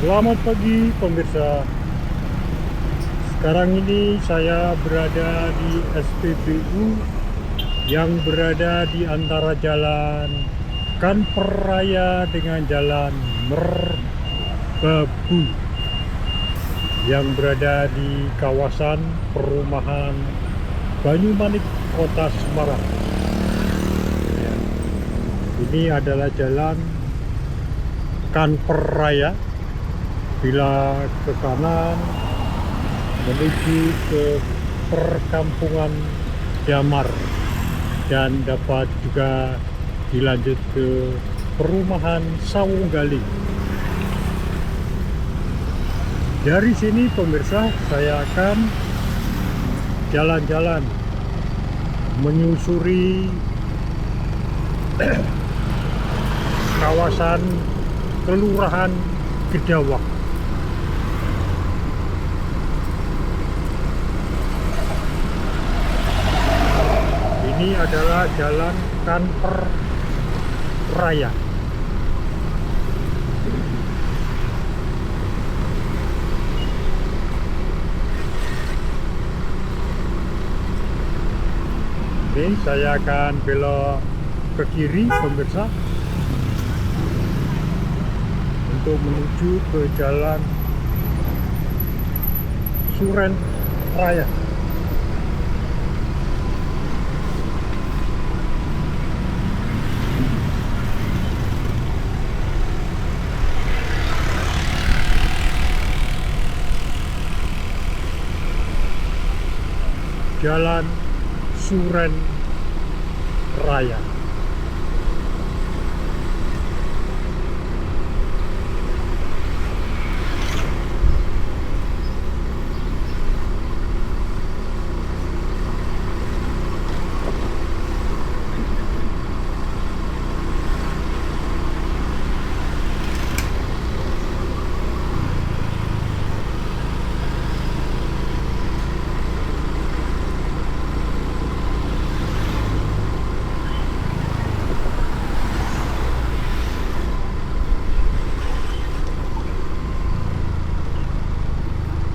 Selamat pagi pemirsa. Sekarang ini saya berada di SPBU yang berada di antara jalan Kanper Raya dengan jalan Merbabu yang berada di kawasan perumahan Banyumanik, Kota Semarang. Ya, ini adalah jalan Kanper Raya. Bila ke kanan menuju ke perkampungan Damar dan dapat juga dilanjut ke perumahan Sawunggaling. Dari sini pemirsa, saya akan jalan-jalan menyusuri kawasan Kelurahan Gedawang. Ini adalah jalan Kanper Raya. Ini saya akan belok ke kiri pemirsa untuk menuju ke jalan Suren Raya. Jalan Suren Raya.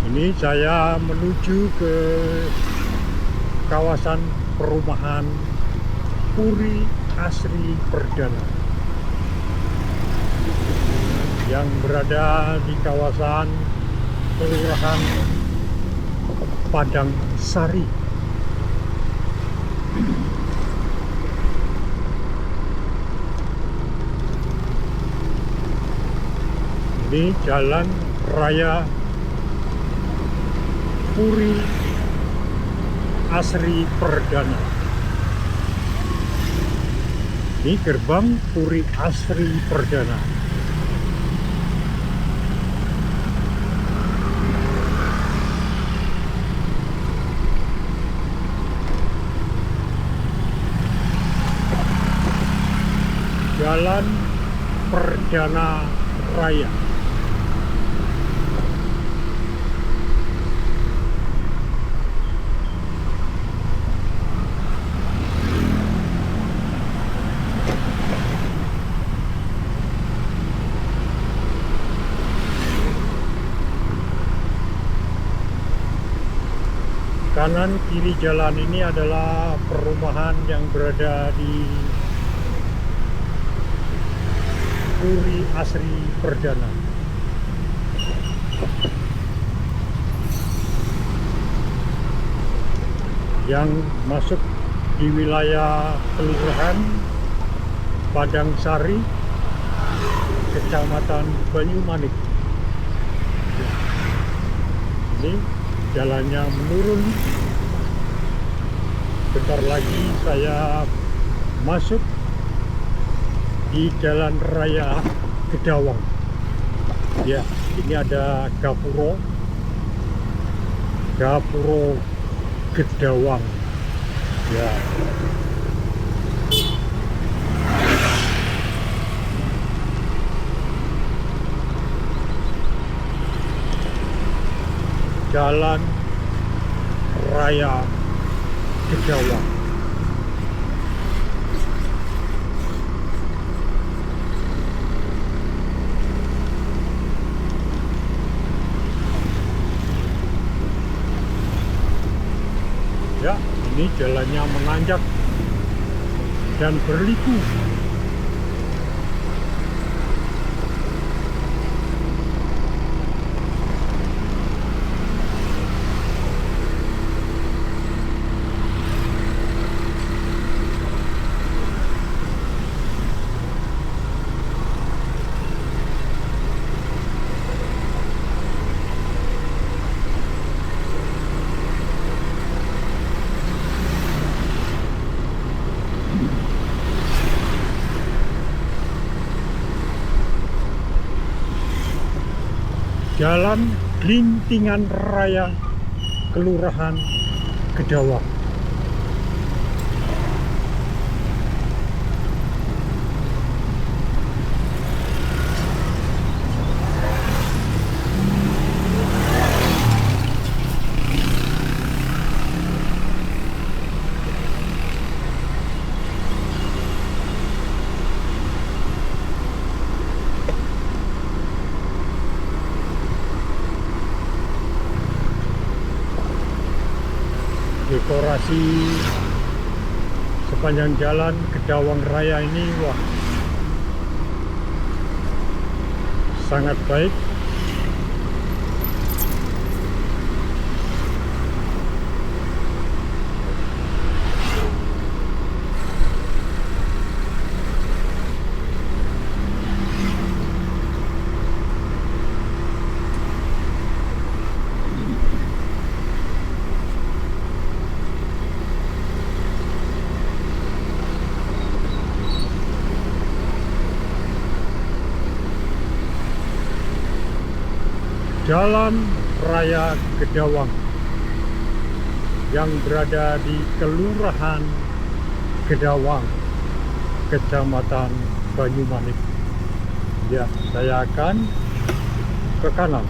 Ini saya menuju ke kawasan perumahan Puri Asri Perdana yang berada di kawasan Kelurahan Padang Sari. Ini jalan raya Puri Asri Perdana. Ini gerbang Puri Asri Perdana. Jalan Perdana Raya. Kanan kiri jalan ini adalah perumahan yang berada di Puri Asri Perdana. Yang masuk di wilayah Kelurahan Padang Sari, Kecamatan Banyumanik. Ini jalannya menurun. Bentar lagi saya masuk di Jalan Raya Gedawang. Ya, ini ada Gapuro Gedawang. Ya. Jalan Raya Gedawang. Ini jalannya menanjak dan berliku. Jalan Glintingan Raya, Kelurahan Gedawang. Dekorasi sepanjang jalan Gedawang Raya ini, wah, sangat baik. Jalan Raya Gedawang yang berada di Kelurahan Gedawang, Kecamatan Banyumanik. Ya, saya akan ke kanan.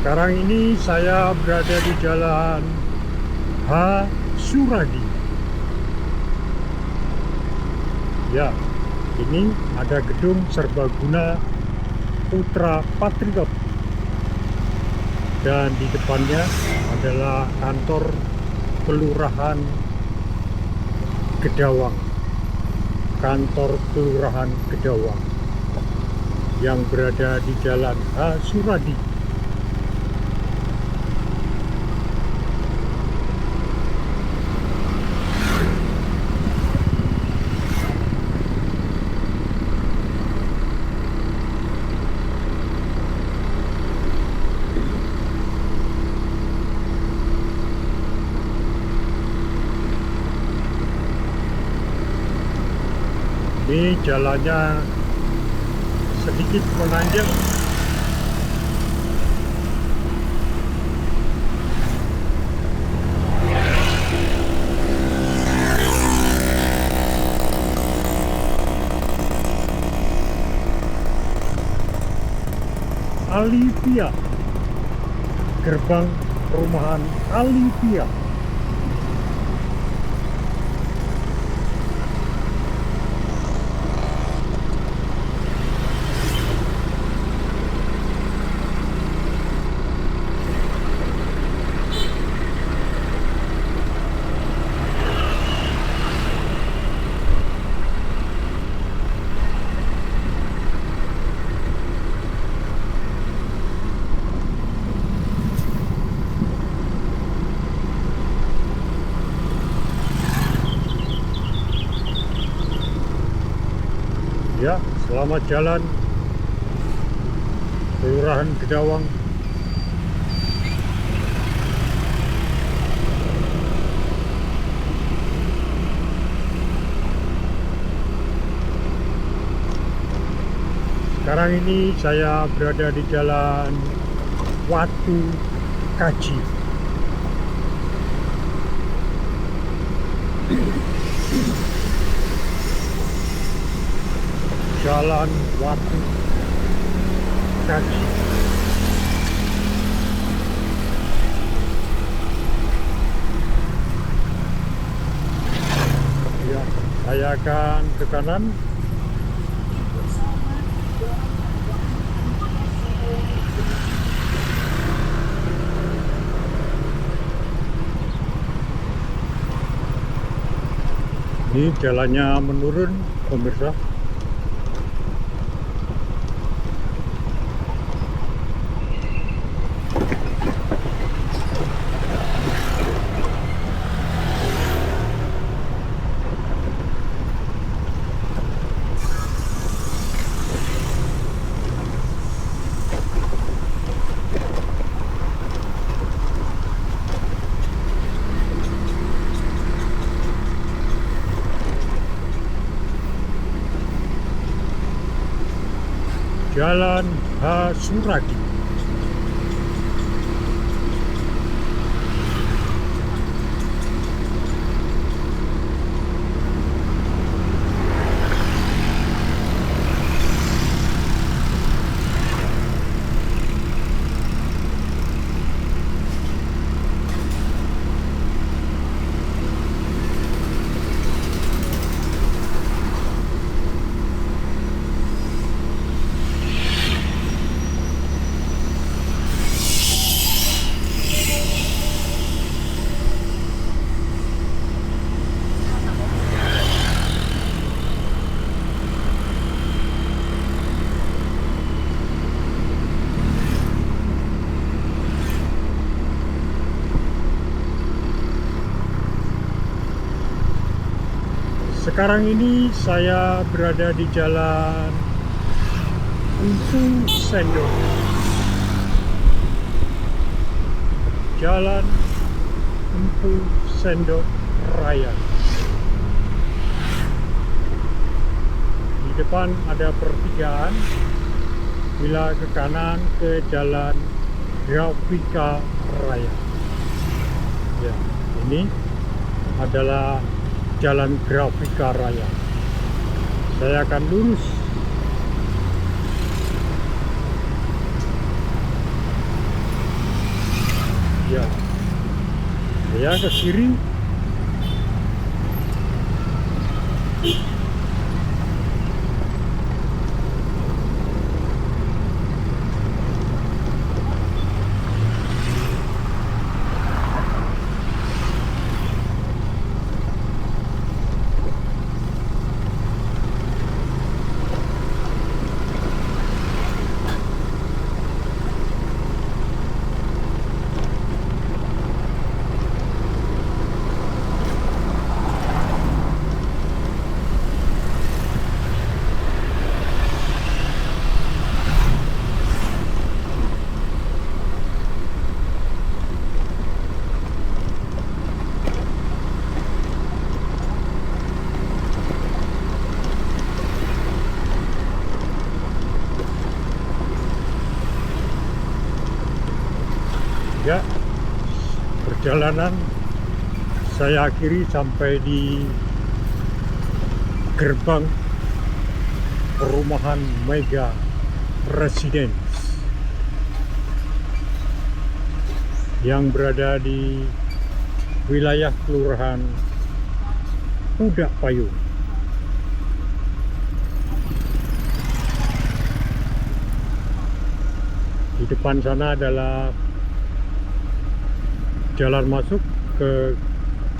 Sekarang ini saya berada di Jalan H. Suradi. Ya, ini ada gedung serbaguna Putra Patriot. Dan di depannya adalah kantor Kelurahan Gedawang. Kantor Kelurahan Gedawang yang berada di Jalan H. Suradi. Ini jalannya sedikit menanjak. Alivia, gerbang perumahan Alivia. Ya, selamat jalan Kelurahan Gedawang. Sekarang ini saya berada di Jalan Watu Kaji. Jalan Watu kaki. Ya, saya akan ke kanan. Ini jalannya menurun, pemirsa. Jalan H. Suragi. Sekarang ini saya berada di jalan Empu Sendok. Jalan Empu Sendok Raya. Di depan ada pertigaan. Bila ke kanan ke jalan Grafika Raya. Ya, ini adalah Jalan Grafika Raya. Saya akan lurus. Ya, saya ke kiri. Ya, perjalanan saya akhiri sampai di gerbang perumahan Mega Residence yang berada di wilayah Kelurahan Pudak Payung. Di depan sana adalah jalan masuk ke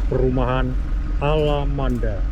perumahan Alamanda.